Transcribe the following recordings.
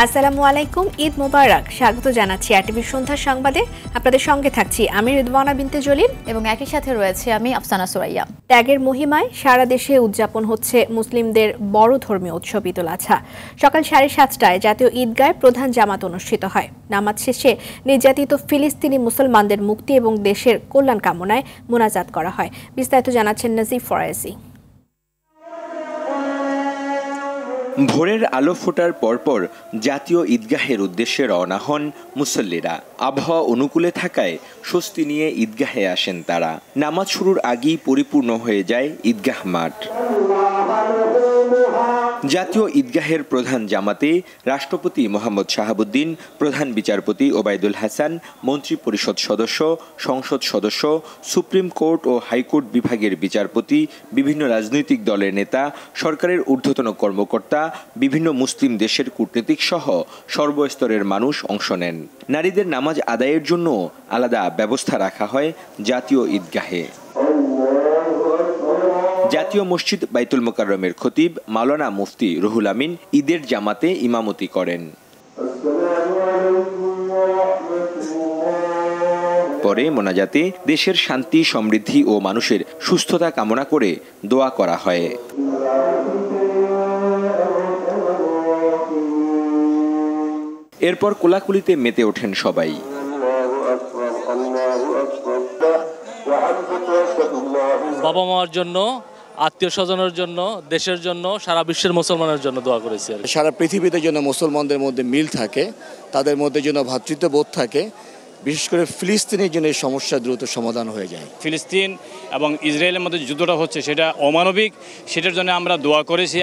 আসসালামু আলাইকুম, ঈদ মোবারক। স্বাগত জানাচ্ছি আরটিভির সন্ধ্যা সংবাদে। আপনাদের সঙ্গে থাকছি আমি রিদওয়ানা বিনতে জলিল এবং একই সাথে রয়েছে আমি আফসানা সুরাইয়া। ত্যাগের মহিমায় সারা দেশে উদযাপন হচ্ছে মুসলিমদের বড় ধর্মীয় উৎসব ঈদ উল আজহা। সকাল 7:30টায় জাতীয় ঈদগাহে প্রধান জামাত অনুষ্ঠিত হয়। নামাজ শেষে নির্যাতিত ফিলিস্তিনি মুসলমানদের মুক্তি এবং দেশের কল্যাণ কামনায় মোনাজাত করা হয়। বিস্তারিত জানাচ্ছেন নাজিফ ফরায়েজি। ভোরের আলো ফোটার পরপর জাতীয় ঈদগাহের উদ্দেশ্যে রওনা হন মুসল্লিরা। আবহাওয়া অনুকূলে থাকায় স্বস্তি নিয়ে ঈদগাহে আসেন তারা। নামাজ শুরুর আগেই পরিপূর্ণ হয়ে যায় ঈদগাহ মাঠ। জাতীয় ঈদগাহের প্রধান জামাতে রাষ্ট্রপতি মোহাম্মদ শাহাবুদ্দিন, প্রধান বিচারপতি ওবায়দুল হাসান, মন্ত্রী পরিষদ সদস্য, সংসদ সদস্য, সুপ্রিম কোর্ট ও হাইকোর্ট বিভাগের বিচারপতি, বিভিন্ন রাজনৈতিক দলের নেতা, সরকারের ঊর্ধ্বতন কর্মকর্তা, বিভিন্ন মুসলিম দেশের কূটনীতিক সহ সর্বস্তরের মানুষ অংশ নেন। নারীদের নামাজ আদায়ের জন্য আলাদা ব্যবস্থা রাখা হয় জাতীয় ঈদগাহে। জাতীয় মসজিদ বাইতুল মোকাররমের খতিব মাওলানা মুফতি রুহুল আমিন ঈদের জামাতে ইমামতি করেন। পরে মোনাজাতে দেশের শান্তি, সমৃদ্ধি ও মানুষের সুস্থতা কামনা করে দোয়া করা হয়। এরপর কোলাকুলিতে মেতে ওঠেন সবাই। বাবা মার জন্য, আত্মীয় স্বজনের জন্য, দেশের জন্য, সারা বিশ্বের মুসলমানের জন্য দোয়া করেছি। সারা পৃথিবীতে যেন মুসলমানদের মধ্যে মিল থাকে, তাদের মধ্যে যেন ভ্রাতৃত্ববোধ থাকে, বিশেষ করে ফিলিস্তিনের জন্য এই সমস্যা দ্রুত সমাধান হয়ে যায়। ফিলিস্তিন এবং ইসরায়েলের মধ্যে যুদ্ধটা হচ্ছে সেটা অমানবিক, সেটার জন্য আমরা দোয়া করেছি।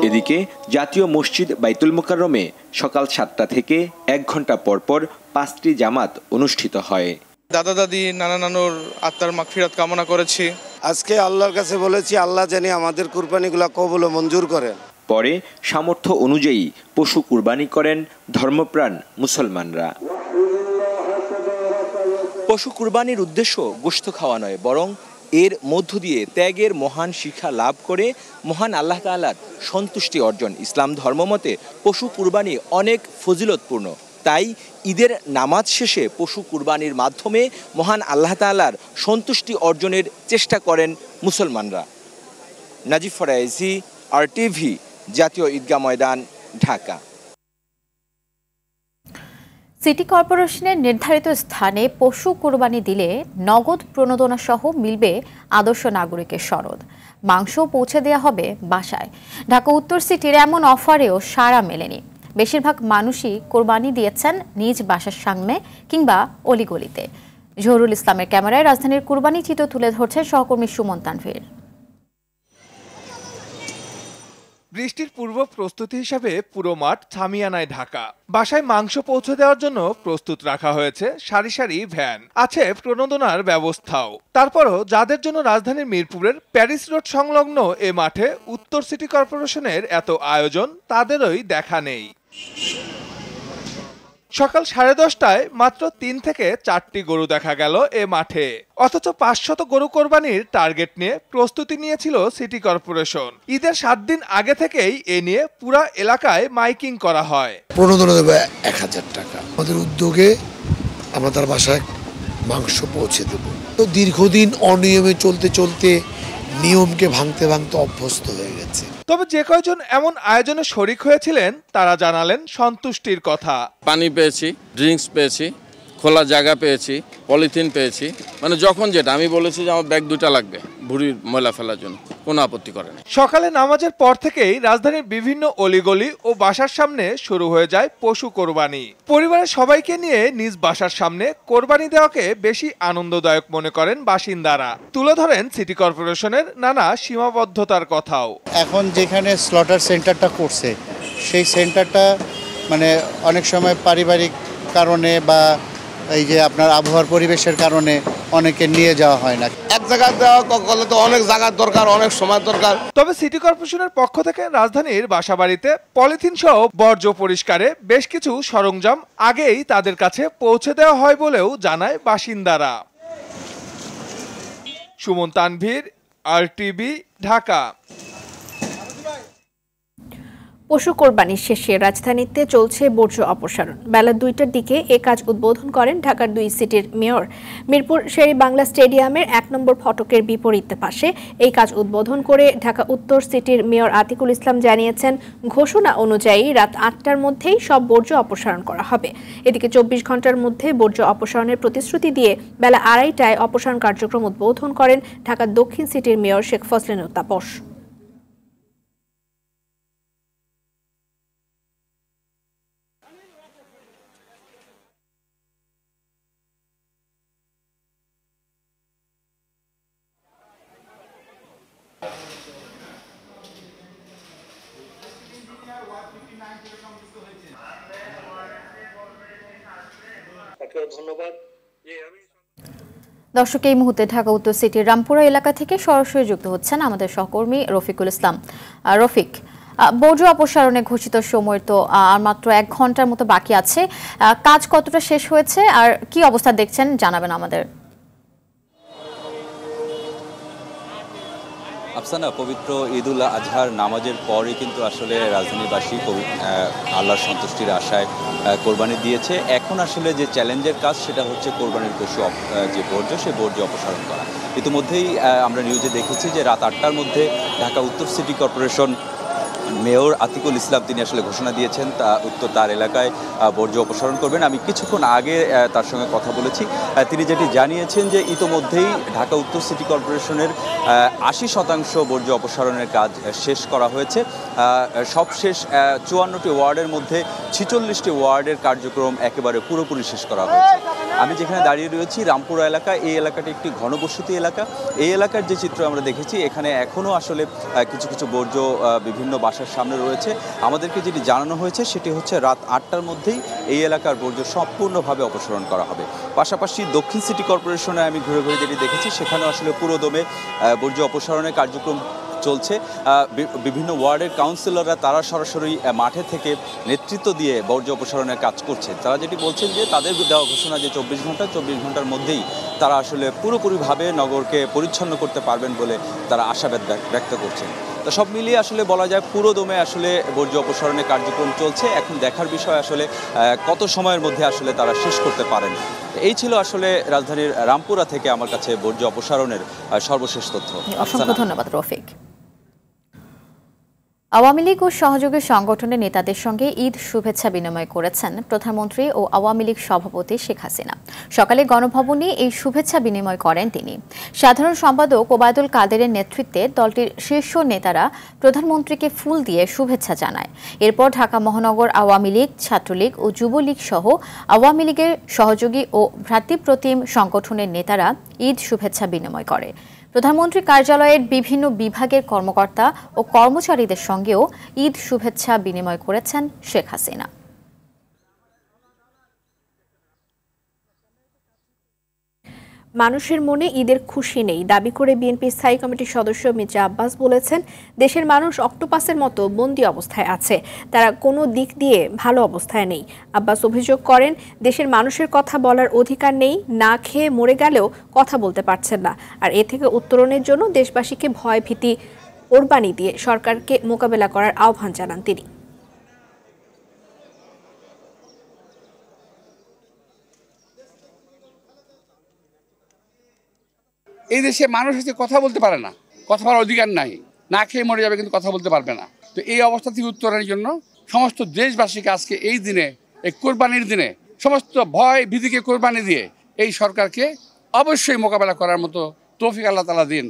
এদিকে জাতীয় মসজিদ বাইতুল মোকাররমে সকাল 7টা থেকে 1 ঘন্টা পরপর 5টি জামাত অনুষ্ঠিত হয়। দাদা দাদি, নানা নানুর আত্মার মাগফিরাত কামনা করেছি। আজকে আল্লাহর কাছে বলেছি, আল্লাহ জানি আমাদের কুরবানিগুলো কবুল ও মঞ্জুর করেন। পরে সামর্থ্য অনুযায়ী পশু কুরবানি করেন ধর্মপ্রাণ মুসলমানরা। পশু কুরবানির উদ্দেশ্য গোশত খাওয়া নয়, বরং এর মধ্য দিয়ে ত্যাগের মহান শিক্ষা লাভ করে মহান আল্লাহ তাআলার সন্তুষ্টি অর্জন। ইসলাম ধর্মমতে পশু কুরবানি অনেক ফজিলতপূর্ণ। তাই ঈদের নামাজ শেষে পশু কুরবানির মাধ্যমে মহান আল্লাহ তাআলার সন্তুষ্টি অর্জনের চেষ্টা করেন মুসলমানরা। নাজিফ ফরায়েজি, আরটিভি, জাতীয় ঈদগাহ ময়দান, ঢাকা। সিটি কর্পোরেশনের নির্ধারিত স্থানে পশু কুরবানি দিলে নগদ প্রণোদনা সহ মিলবে আদর্শ নাগরিকের সনদ। মাংস পৌঁছে দেওয়া হবে বাসায়। ঢাকা উত্তর সিটির এমন অফারেও সাড়া মেলেনি। বেশিরভাগ মানুষই কোরবানি দিয়েছেন নিজ বাসার সামনে কিংবা অলিগলিতে। জহুরুল ইসলামের ক্যামেরায় রাজধানীর কুরবানি চিত্র তুলে ধরছেন সহকর্মী সুমন তানভীর। বৃষ্টির পূর্ব প্রস্তুতি হিসাবে পুরো মাঠ ছামিয়ানায় ঢাকা। বাসায় মাংস পৌঁছে দেওয়ার জন্য প্রস্তুত রাখা হয়েছে সারি সারি ভ্যান, আছে প্রণোদনার ব্যবস্থাও। তারপরও যাদের জন্য রাজধানীর মিরপুরের প্যারিস রোড সংলগ্ন এ মাঠে উত্তর সিটি কর্পোরেশনের এত আয়োজন, তাদেরই দেখা নেই। সকাল 10:30টায় মাত্র 3 থেকে 4টি গরু দেখা গেল এ মাঠে। অথচ 500 গরু কোরবানির টার্গেট নিয়ে প্রস্তুতি নিয়েছিল সিটি কর্পোরেশন। ঈদের 7 দিন আগে থেকেই এ নিয়ে পুরা এলাকায় মাইকিং করা হয়। প্রণোদনা দেবে 1000 টাকা। আমাদের উদ্যোগে আমরা তার বাসায় মাংস পৌঁছে দেব। তো দীর্ঘদিন অনিয়মে চলতে চলতে নিয়মকে ভাঙতে ভাঙতে অভ্যস্ত হয়ে গেছে। তবে যে কয়জন এমন আয়োজনে শরিক হয়েছিলেন তারা জানালেন সন্তুষ্টির কথা। পানি পেয়েছি, ড্রিঙ্কস পেয়েছি, খোলা জায়গা পেয়েছি, পলিথিন পেয়েছি, মানে যখন যেটা আমি বলেছি যে আমার ব্যাগ 2টা লাগবে ভুঁড়ির ময়লা ফেলার জন্য, কোনো আপত্তি করে না। সকালে নামাজের পর থেকেই রাজধানীর বিভিন্ন অলিগলি ও বাসার সামনে শুরু হয়ে যায় পশু কোরবানি। পরিবারের সবাইকে নিয়ে নিজ বাসার সামনে কোরবানি দেওয়াকে বেশি আনন্দদায়ক মনে করেন বাসিন্দারা। তুলে ধরেন সিটি কর্পোরেশনের নানা সীমাবদ্ধতার কথাও। এখন যেখানে স্লটার সেন্টারটা করছে, সেই সেন্টারটা মানে অনেক সময় পারিবারিক কারণে বা এই যে আপনার আবহাওয়ার পরিবেশের কারণে অনেকে নিয়ে যাওয়া হয় না। এক জায়গায় দেওয়া করলে তো অনেক জায়গার দরকার, অনেক সময় দরকার। তবে সিটি কর্পোরেশনের পক্ষ থেকে রাজধানীর বাসাবাড়িতে পলিথিন সহ বর্জ্য পরিষ্কারে বেশ কিছু সরঞ্জাম আগেই তাদের কাছে পৌঁছে দেওয়া হয় বলেও জানায় বাসিন্দারা। সুমন তানভীর, আরটিভি, ঢাকা। পশু কোরবানির শেষে রাজধানীতে চলছে বর্জ্য অপসারণ। বেলা 2টার দিকে এ কাজ উদ্বোধন করেন ঢাকার 2 সিটির মেয়র। মিরপুর শেরি বাংলা স্টেডিয়ামের 1 নম্বর ফটকের বিপরীত পাশে এই কাজ উদ্বোধন করে ঢাকা উত্তর সিটির মেয়র আতিকুল ইসলাম জানিয়েছেন, ঘোষণা অনুযায়ী রাত 8টার মধ্যেই সব বর্জ্য অপসারণ করা হবে। এদিকে 24 ঘন্টার মধ্যে বর্জ্য অপসারণের প্রতিশ্রুতি দিয়ে বেলা 2:30টায় অপসারণ কার্যক্রম উদ্বোধন করেন ঢাকা দক্ষিণ সিটির মেয়র শেখ ফজলিনুর তাপস। দর্শক, এই মুহূর্তে ঢাকা উত্তর সিটির রামপুরা এলাকা থেকে সরাসরি যুক্ত হচ্ছেন আমাদের সহকর্মী রফিকুল ইসলাম। রফিক, বর্জ্য অপসারণে ঘোষিত সময় তো আর মাত্র 1 ঘন্টার মতো বাকি আছে। কাজ কতটা শেষ হয়েছে আর কি অবস্থা দেখছেন জানাবেন আমাদের। আফসানা, পবিত্র ঈদুল আজহার নামাজের পরই কিন্তু আসলে রাজধানীবাসী আল্লাহর সন্তুষ্টির আশায় কোরবানি দিয়েছে। এখন আসলে যে চ্যালেঞ্জের কাজ সেটা হচ্ছে কোরবানির পশু যে বর্জ্য, সেই বর্জ্য অপসারণ করা। ইতিমধ্যেই আমরা নিউজে দেখেছি যে রাত 8টার মধ্যে ঢাকা উত্তর সিটি কর্পোরেশন মেয়র আতিকুল ইসলাম তিনি আসলে ঘোষণা দিয়েছেন তার এলাকায় বর্জ্য অপসারণ করবেন। আমি কিছুক্ষণ আগে তার সঙ্গে কথা বলেছি। তিনি যেটি জানিয়েছেন যে ইতোমধ্যেই ঢাকা উত্তর সিটি কর্পোরেশনের 80% বর্জ্য অপসারণের কাজ শেষ করা হয়েছে। সবশেষ 54টি ওয়ার্ডের মধ্যে 46টি ওয়ার্ডের কার্যক্রম একেবারে পুরোপুরি শেষ করা হয়েছে। আমি যেখানে দাঁড়িয়ে রয়েছি রামপুরা এলাকা, এই এলাকাটি একটি ঘনবসতি এলাকা। এই এলাকার যে চিত্র আমরা দেখেছি, এখানে এখনও আসলে কিছু কিছু বর্জ্য বিভিন্ন বাসার সামনে রয়েছে। আমাদেরকে যেটি জানানো হয়েছে সেটি হচ্ছে রাত 8টার মধ্যেই এই এলাকার বর্জ্য সম্পূর্ণভাবে অপসারণ করা হবে। পাশাপাশি দক্ষিণ সিটি কর্পোরেশনে আমি ঘুরে ঘুরে যেটি দেখেছি, সেখানেও আসলে পুরোদমে বর্জ্য অপসারণের কার্যক্রম চলছে। বিভিন্ন ওয়ার্ডের কাউন্সিলররা তারা সরাসরি মাঠে থেকে নেতৃত্ব দিয়ে বর্জ্য অপসারণের কাজ করছে। তারা যেটি বলছেন যে তাদের দেওয়া ঘোষণা যে 24 ঘন্টার মধ্যেই তারা আসলে পুরোপুরিভাবে নগরকে পরিচ্ছন্ন করতে পারবেন বলে তারা আশাবাদ ব্যক্ত করছেন। তো সব মিলিয়ে আসলে বলা যায় পুরোদমে আসলে বর্জ্য অপসারণের কার্যক্রম চলছে। এখন দেখার বিষয় আসলে কত সময়ের মধ্যে আসলে তারা শেষ করতে পারেন। এই ছিল আসলে রাজধানীর রামপুরা থেকে আমার কাছে বর্জ্য অপসারণের সর্বশেষ তথ্য। অসংখ্য ধন্যবাদ রফিক। আওয়ামী লীগ ও সহযোগী সংগঠনের নেতাদের সঙ্গে ঈদ শুভেচ্ছা বিনিময় করেছেন প্রধানমন্ত্রী ও আওয়ামী লীগ সভাপতি শেখ হাসিনা। সকালে গণভবনে এই শুভেচ্ছা বিনিময় করেন তিনি। সাধারণ সম্পাদক ওবায়দুল কাদেরের নেতৃত্বে দলটির শীর্ষ নেতারা প্রধানমন্ত্রীকে ফুল দিয়ে শুভেচ্ছা জানায়। এরপর ঢাকা মহানগর আওয়ামী লীগ, ছাত্রলীগ ও যুবলীগ সহ আওয়ামী লীগের সহযোগী ও ভ্রাতৃপ্রতিম সংগঠনের নেতারা ঈদ শুভেচ্ছা বিনিময় করে। প্রধানমন্ত্রী কার্যালয়ের বিভিন্ন বিভাগের কর্মকর্তা ও কর্মচারীদের সঙ্গেও ঈদ শুভেচ্ছা বিনিময় করেছেন শেখ হাসিনা। মানুষের মনে ঈদের খুশি নেই দাবি করে বিএনপি স্থায়ী কমিটির সদস্য মির্জা আব্বাস বলেছেন, দেশের মানুষ অক্টোপাসের মতো বন্দী অবস্থায় আছে, তারা কোনো দিক দিয়ে ভালো অবস্থায় নেই। আব্বাস অভিযোগ করেন, দেশের মানুষের কথা বলার অধিকার নেই, না খেয়ে মরে গেলেও কথা বলতে পারছেন না। আর এ থেকে উত্তরণের জন্য দেশবাসীকে ভয় ভীতি কোরবানি দিয়ে সরকারকে মোকাবেলা করার আহ্বান জানান তিনি। এই দেশে মানুষ হচ্ছে কথা বলতে পারে না, কথা বলার অধিকার নাই, না খেয়ে মরে যাবে কিন্তু কথা বলতে পারবে না। তো এই অবস্থা থেকে উত্তরণের জন্য সমস্ত দেশবাসীকে আজকে এই দিনে, এই কোরবানির দিনে সমস্ত ভয় ভীতিকে কোরবানি দিয়ে এই সরকারকে অবশ্যই মোকাবেলা করার মতো তৌফিক আল্লাহ তাআলা দিন।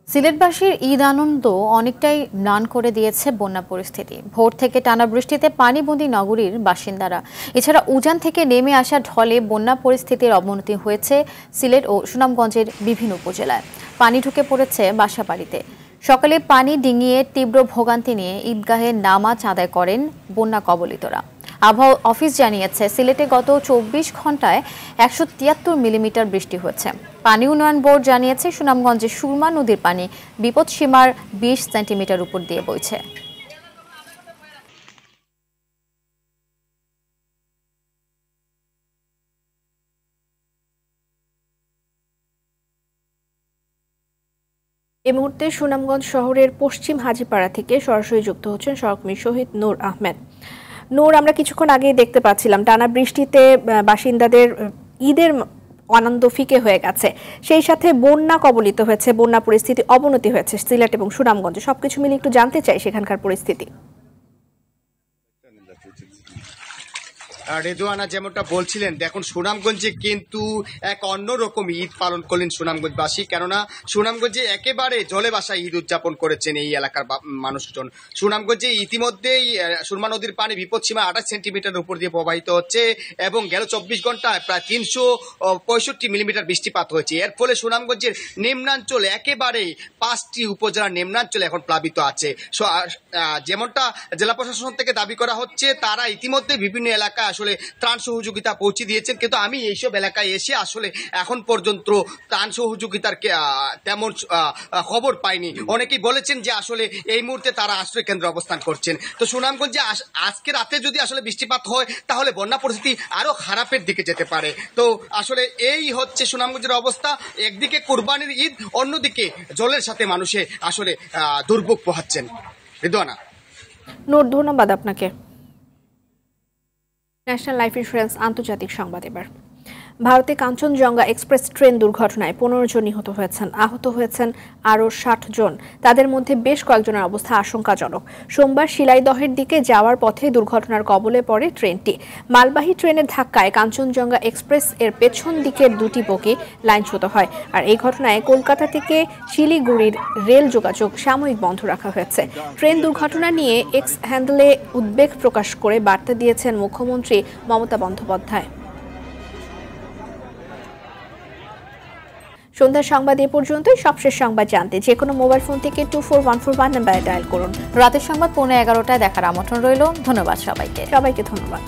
সিলেটবাসীর ঈদ আনন্দ অনেকটাই ম্লান করে দিয়েছে বন্যা পরিস্থিতি। ভোর থেকে টানা বৃষ্টিতে পানিবন্দী নগরীর বাসিন্দারা। এছাড়া উজান থেকে নেমে আসা ঢলে বন্যা পরিস্থিতির অবনতি হয়েছে সিলেট ও সুনামগঞ্জের বিভিন্ন উপজেলায়। পানি ঢুকে পড়েছে বাসাবাড়িতে। সকালে পানি ডিঙিয়ে তীব্র ভোগান্তি নিয়ে ঈদগাহে নামাজ আদায় করেন বন্যা কবলিতরা। আবহাওয়া অফিস জানিয়েছে, সিলেটে গত 24 ঘন্টায় 173 মিলিমিটার বৃষ্টি হয়েছে। পানি উন্নয়ন বোর্ড জানিয়েছে, সুনামগঞ্জে সুরমা নদীর পানি বিপদসীমার 20 সেন্টিমিটার উপর দিয়ে বইছে। এই মুহূর্তে সুনামগঞ্জ শহরের পশ্চিম হাজীপাড়া থেকে সরাসরি যুক্ত হচ্ছেন সহকর্মী শহীদ নূর আহমেদ। নূর, আমরা কিছুক্ষণ আগেই দেখতে পাচ্ছিলাম টানা বৃষ্টিতে বাসিন্দাদের ঈদের আনন্দ ফিকে হয়ে গেছে, সেই সাথে বন্যা কবলিত হয়েছে, বন্যা পরিস্থিতি অবনতি হয়েছে সিলেট এবং সুনামগঞ্জে। সবকিছু মিলে একটু জানতে চাই সেখানকার পরিস্থিতি। রেদওয়ানা যেমনটা বলছিলেন, দেখুন সুনামগঞ্জে কিন্তু এক অন্যরকম ঈদ পালন করলেন সুনামগঞ্জবাসী, কেননা সুনামগঞ্জে একেবারে জলে ভাসায় ঈদ উদযাপন করেছেন এই এলাকার মানুষজন। সুনামগঞ্জে ইতিমধ্যেই সুরমা নদীর পানি বিপদসীমা 28 সেন্টিমিটারের উপর দিয়ে প্রবাহিত হচ্ছে এবং গেল 24 ঘন্টায় প্রায় 365 মিলিমিটার বৃষ্টিপাত হয়েছে। এর ফলে সুনামগঞ্জের নিম্নাঞ্চল একেবারে 5টি উপজেলার নিম্নাঞ্চলে এখন প্লাবিত আছে। যেমনটা জেলা প্রশাসন থেকে দাবি করা হচ্ছে, তারা ইতিমধ্যে বিভিন্ন এলাকায় আসলে ত্রাণ সহযোগিতা পৌঁছে দিয়েছেন, কিন্তু আমি এইসব এলাকায় এসে আসলে এখন পর্যন্ত ত্রাণ সহযোগিতার তেমন খবর পাইনি। অনেকেই বলেছেন যে আসলে এই মুহূর্তে তারা আশ্রয় কেন্দ্রে অবস্থান করছেন। তো সুনামগঞ্জে আজকে রাতে যদি আসলে বৃষ্টিপাত হয় তাহলে বন্যা পরিস্থিতি আরো খারাপের দিকে যেতে পারে। তো আসলে এই হচ্ছে সুনামগঞ্জের অবস্থা। একদিকে কুরবানির ঈদ, অন্যদিকে জলের সাথে মানুষে আসলে দুর্ভোগ পোহাচ্ছেন। রেদওয়ানা। নূর, ধন্যবাদ আপনাকে। ন্যাশনাল লাইফ ইন্স্যুরেন্স আন্তর্জাতিক সংবাদ এবার। ভারতে কাঞ্চনজঙ্ঘা এক্সপ্রেস ট্রেন দুর্ঘটনায় 15 জন নিহত হয়েছেন, আহত হয়েছেন আরও 60 জন। তাদের মধ্যে বেশ কয়েকজনের অবস্থা আশঙ্কাজনক। সোমবার শিলাইদহের দিকে যাওয়ার পথে দুর্ঘটনার কবলে পড়ে ট্রেনটি। মালবাহী ট্রেনের ধাক্কায় কাঞ্চনজঙ্ঘা এক্সপ্রেস এর পেছন দিকের দুটি বগি লাইনচ্যুত হয়। আর এই ঘটনায় কলকাতা থেকে শিলিগুড়ির রেল যোগাযোগ সাময়িক বন্ধ রাখা হয়েছে। ট্রেন দুর্ঘটনা নিয়ে এক্স হ্যান্ডেলে উদ্বেগ প্রকাশ করে বার্তা দিয়েছেন মুখ্যমন্ত্রী মমতা বন্দ্যোপাধ্যায়। সন্ধ্যার সংবাদ এ পর্যন্তই। সবশেষ সংবাদ জানতে যে কোনো মোবাইল ফোন থেকে 24141 নাম্বারে ডায়াল করুন। রাতের সংবাদ 11:15টায় দেখার আমন্ত্রণ রইল। ধন্যবাদ সবাইকে। সবাইকে ধন্যবাদ।